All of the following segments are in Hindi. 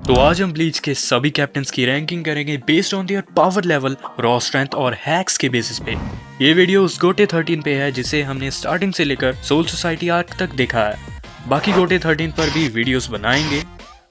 तो आज हम ब्लीच के सभी कैप्टन्स की रैंकिंग करेंगे based on their power level, raw strength और हैक्स के बेसिस पे। ये वीडियो उस गोटे 13 पे है जिसे हमने स्टार्टिंग से लेकर सोल सोसाइटी आर्क तक देखा है। बाकी गोटे 13 पर भी वीडियोस बनाएंगे,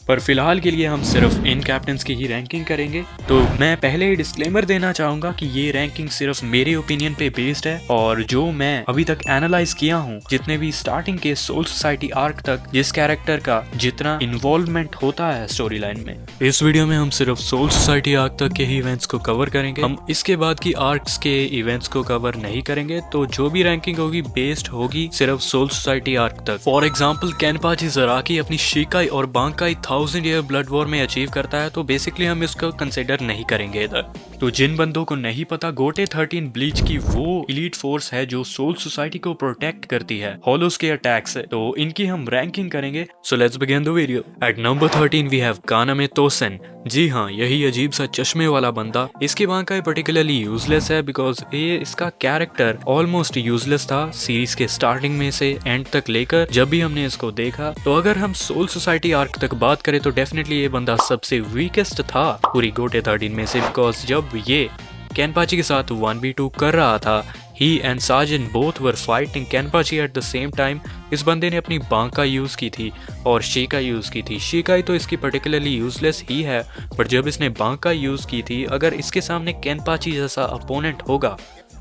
पर फिलहाल के लिए हम सिर्फ इन कैप्टन्स की ही रैंकिंग करेंगे। तो मैं पहले ही डिस्क्लेमर देना चाहूंगा कि ये रैंकिंग सिर्फ मेरे ओपिनियन पे बेस्ड है और जो मैं अभी तक एनालाइज किया हूँ, जितने भी स्टार्टिंग के सोल सोसाइटी आर्क तक जिस कैरेक्टर का जितना इन्वॉल्वमेंट होता है स्टोरी लाइन में, इस वीडियो में हम सिर्फ सोल सोसाइटी आर्क तक के ही इवेंट्स को कवर करेंगे। हम इसके बाद की आर्क्स के इवेंट्स को कवर नहीं करेंगे। तो जो भी रैंकिंग होगी बेस्ड होगी सिर्फ सोल सोसाइटी आर्क तक। फॉर एग्जाम्पल केनपाची ज़राकी अपनी शिकाई और बांकाई 1000 ईयर ब्लड वॉर में अचीव करता है, तो बेसिकली हम इसको कंसिडर नहीं करेंगे इधर। तो जिन बंदों को नहीं पता, गोटे 13 ब्लीच की वो इलीट फोर्स है जो सोल सोसाइटी को प्रोटेक्ट करती है हॉलोस के अटैक से। तो इनकी हम रैंकिंग करेंगे। So let's begin the video. At number 13 we have Kaname Tosen. जी हाँ, यही अजीब सा चश्मे वाला बंदा। इसकी बांकाई पर्टिकुलरली यूजलेस है बिकॉज ये इसका कैरेक्टर ऑलमोस्ट यूजलेस था सीरीज के स्टार्टिंग में से एंड तक लेकर जब भी हमने इसको देखा। तो अगर हम सोल सोसाइटी आर्क तक बात करें तो डेफिनेटली ये बंदा सबसे वीकेस्ट था पूरी गोटे 13 में से, बिकॉज जब ये केनपाची के साथ 1v2 कर रहा था, he and साजिन both were fighting केनपाची at the same time। इस बंदे ने अपनी बांका यूज की थी और शिका यूज की थी। शिकाई तो इसकी पर्टिकुलरली यूजलेस ही है, पर जब इसने बांका यूज की थी, अगर इसके सामने केनपाची जैसा अपोनेंट होगा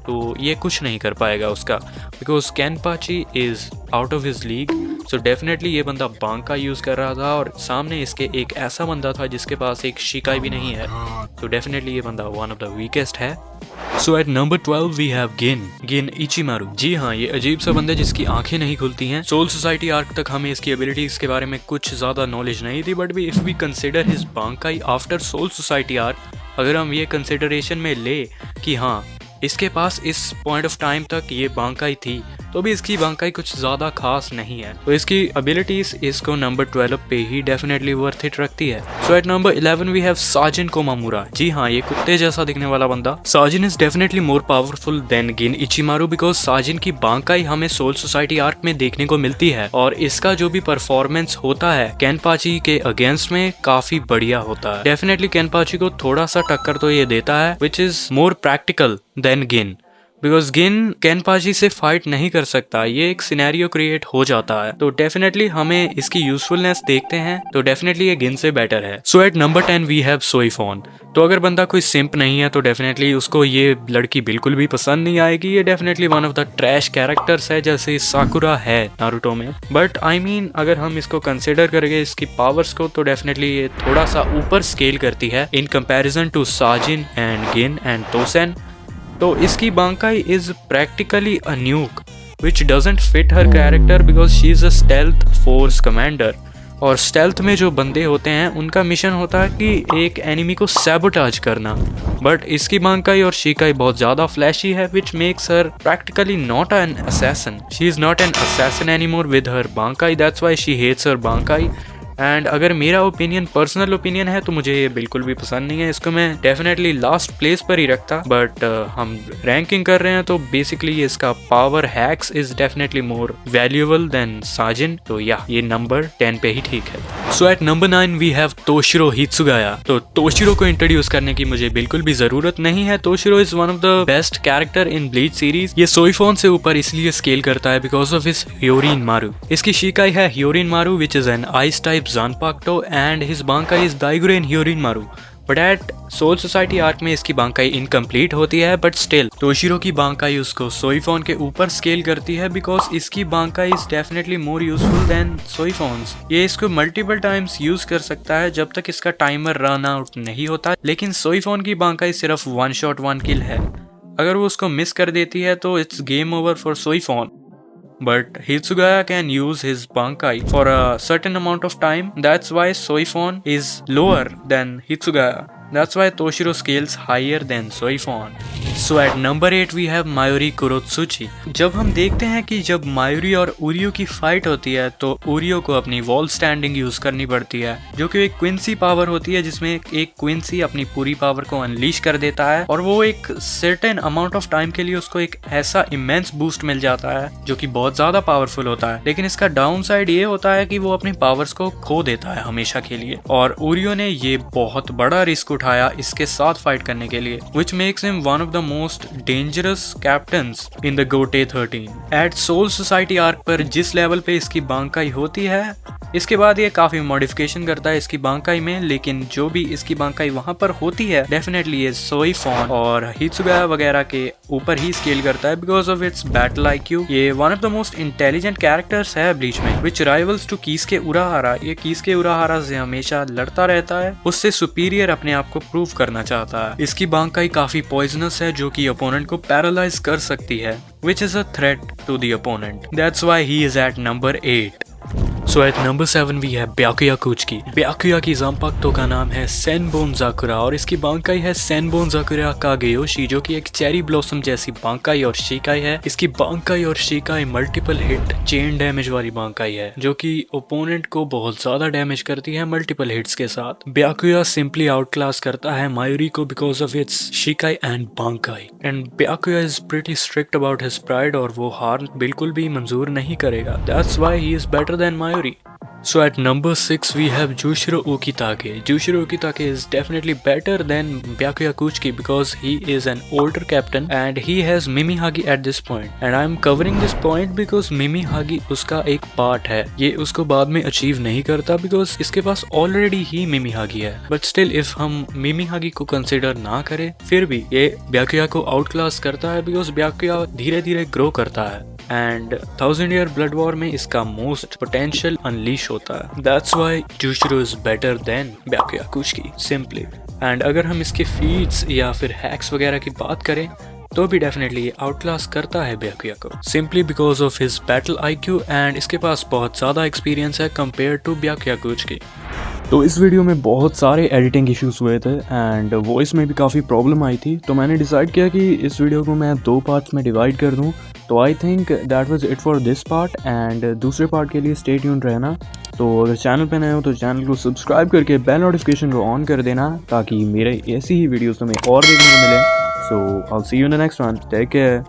तो ये कुछ नहीं कर पाएगा उसका, because Kenpachi is out of his league. So definitely ये बंदा बांका यूज कर रहा था और सामने इसके एक ऐसा बंदा था जिसके पास एक शिकाई भी नहीं है। तो डेफिनेटली ये बंदा वन ऑफ द वीकेस्ट है। So at number 12 we have गिन इचिमारू। जी हाँ, ये अजीब सा बंदा जिसकी आंखें नहीं खुलती हैं। सोल सोसाइटी आर्क तक हमें इसकी एबिलिटीज के बारे में कुछ ज्यादा नॉलेज नहीं थी, बट भी if we consider his bankai after Soul Society arc, अगर हम ये कंसिडरेशन में ले कि हाँ इसके पास इस पॉइंट ऑफ टाइम तक ये बांकाई थी, तो भी इसकी बांकाई कुछ ज़्यादा खास नहीं है। तो इसकी एबिलिटीज इसको नंबर 12 पे ही डेफिनेटली वर्थ इट रखती है। So at number 11 we have Sajin Komamura. जी हाँ, ये कुत्ते जैसा दिखने वाला बंदा। Sajin is definitely more powerful than Gin Ichimaru because साजिन की बांकाई हमें सोल सोसाइटी आर्क में देखने को मिलती है और इसका जो भी परफॉर्मेंस होता है केनपाची के अगेंस्ट में काफी बढ़िया होता है। डेफिनेटली केनपाची को थोड़ा सा टक्कर तो ये देता है, which is more practical than Gin, because Gin Kenpachi से फाइट नहीं कर सकता, ये एक सिनेरियो क्रिएट हो जाता है। तो डेफिनेटली हमें इसकी यूजफुलनेस देखते हैं तो डेफिनेटली ये गिन से बेटर है। So at number 10 we have सोईफोन। तो अगर बंदा कोई सिंप नहीं है तो डेफिनेटली उसको ये लड़की बिल्कुल भी पसंद नहीं आएगी। ये definitely one of the trash characters है जैसे साकुरा है नारुतो में, बट आई मीन अगर हम इसको कंसिडर करेंगे इसकी पावर्स को तो डेफिनेटली ये थोड़ा सा ऊपर स्केल करती है in comparison to Sajin and Gin and Tosen. तो इसकी bankai is practically a nuke which doesn't fit her character because she is a stealth force commander. और स्टेल्थ में जो बंदे होते हैं उनका मिशन होता है कि एक एनिमी को सैबोटाज करना, बट इसकी बांकाई और शिकाई बहुत ज़्यादा फ्लैशी है which makes her practically not an assassin. She is not an assassin anymore with her bankai, that's why she hates her bankai. And अगर मेरा ओपिनियन पर्सनल ओपिनियन है तो मुझे ये बिल्कुल भी पसंद नहीं है। इसको मैं डेफिनेटली लास्ट प्लेस पर ही रखता, बट हम रैंकिंग कर रहे हैं तो बेसिकली इसका power hacks is definitely more valuable than Sajin. तो या ये नंबर 10 पे ही ठीक है। So at number 9 we have Toshiro Hitsugaya. तो तोशिरो को इंट्रोड्यूस करने की मुझे बिल्कुल भी जरूरत नहीं है। Toshiro is one of the best character in Bleach series. ये सोईफोन से ऊपर इसलिए स्केल करता है बिकॉज ऑफ हिज ह्योरिन मारू। इसकी शिकाई है Hyorinmaru which is an ice type Zanpakuto and his Bankai is Daiguren Hyorinmaru। But at Soul Society arc में इसकी बांकाई इनकम्प्लीट होती है, बट स्टिल तोशिरो की बांकाई उसको सोईफोन के ऊपर स्केल करती है बिकॉज इसकी bankai is definitely more useful than Soifon's. ये इसको मल्टीपल टाइम्स यूज कर सकता है जब तक इसका टाइमर रन आउट नहीं होता, लेकिन सोईफोन की बांकाई सिर्फ 1 शॉट 1 किल है। अगर वो उसको मिस कर देती है तो it's game over for Soifon. But Hitsugaya can use his Bankai for a certain amount of time. That's why Soifon is lower than Hitsugaya. That's why Toshiro scales higher than Soifon. So at number 8 we have Mayuri Kurotsuchi. जब हम देखते हैं कि जब मायोरी और उरियो की फाइट होती है तो उरियो को अपनी वॉल स्टैंडिंग यूज करनी पड़ती है, जो कि एक क्विंसी पावर होती है जिसमें एक क्विंसी अपनी पूरी पावर को अनलीश कर देता है और वो एक सर्टेन अमाउंट ऑफ टाइम के लिए उसको एक ऐसा इमेंस बूस्ट मिल जाता है जो कि बहुत ज्यादा पावरफुल होता है। लेकिन इसका डाउन साइड ये होता है कि वो अपनी पावर्स को खो देता है हमेशा के लिए, और उरियो ने ये बहुत बड़ा रिस्क उठाया इसके साथ फाइट करने के लिए, which makes him one of the most dangerous captains in the GOTY 13. At Soul Society arc पर जिस लेवल पे इसकी बांकाई होती है, इसके बाद ये काफी मॉडिफिकेशन करता है इसकी बांकाई में, लेकिन जो भी इसकी बांकाई वहां पर होती है डेफिनेटली ये सोई फॉन और हित्सुगा वगैरह के ऊपर ही स्केल करता है because of it's battle IQ। ये one of the most intelligent characters है ब्लीच में, विच राइवल्स टू कीसके उराहारा। ये कीसके उराहारा से हमेशा लड़ता रहता है, उससे सुपीरियर अपने आप को प्रूव करना चाहता है। इसकी बांकाई काफी पॉइजनस है जो कि ओपोनेंट को पैरालाइज कर सकती है, which is a threat to the opponent. That's why he is at number 8. So at number 7 we have Byakuya Kuchiki. Byakuya की ज़ांपाक्तो का नाम है सेनबोन ज़ाकुरा और इसकी बांकाई है सेनबोन ज़ाकुरा कागेयोशी, जो कि एक चेरी ब्लॉसम जैसी बांकाई और शिकाई है। इसकी बांकाई और शिकाई मल्टीपल हिट चेन डैमेज वाली बांकाई है जो कि ओपोनेंट को बहुत ज्यादा डैमेज करती है मल्टीपल हिट्स के साथ। ब्याकुया सिंपली आउट क्लास करता है मायूरी को because of its shikai and bankai, and Byakuya is pretty strict about his pride और वो हार बिल्कुल भी मंजूर नहीं करेगा। That's why he is better than Mayuri. So at number 6 we have Jushiro Ukitake. Jushiro Ukitake is definitely better than Byakuya Kuchiki because he is an older captain and he has Mimihagi at this point. And I am covering this point because Mimihagi उसका एक पार्ट है, ये उसको बाद में अचीव नहीं करता because इसके पास ऑलरेडी ही Mimihagi है। But still if हम Mimihagi को कंसिडर ना करें फिर भी ये Byakuya को आउट क्लास करता है because Byakuya धीरे धीरे ग्रो करता है एंड 1000 ईयर ब्लड वॉर में इसका मोस्ट पोटेंशियल अनलीश होता है। That's why Jushiro is better than Byakuya Kuchiki simply. And अगर हम इसके फीट्स या फिर हैक्स वगैरह की बात करें तो भी डेफिनेटली ये आउट क्लास करता है ब्याकुया को simply because of his battle IQ and इसके पास बहुत ज़्यादा एक्सपीरियंस है कंपेयर टू ब्याकुया कुचकी। तो इस वीडियो में बहुत सारे एडिटिंग इश्यूज हुए थे एंड वॉइस में भी काफ़ी प्रॉब्लम आई थी, तो मैंने डिसाइड किया कि इस वीडियो को मैं 2 पार्ट्स में डिवाइड कर दूं। तो I think that was it for this part and दूसरे पार्ट के लिए स्टे ट्यून्ड रहना। तो अगर चैनल पे नए हो तो चैनल को सब्सक्राइब करके बेल नोटिफिकेशन को ऑन कर देना ताकि मेरे ऐसी ही वीडियोस तुम्हें और देखने को मिले। So I will see you in the next one, take care.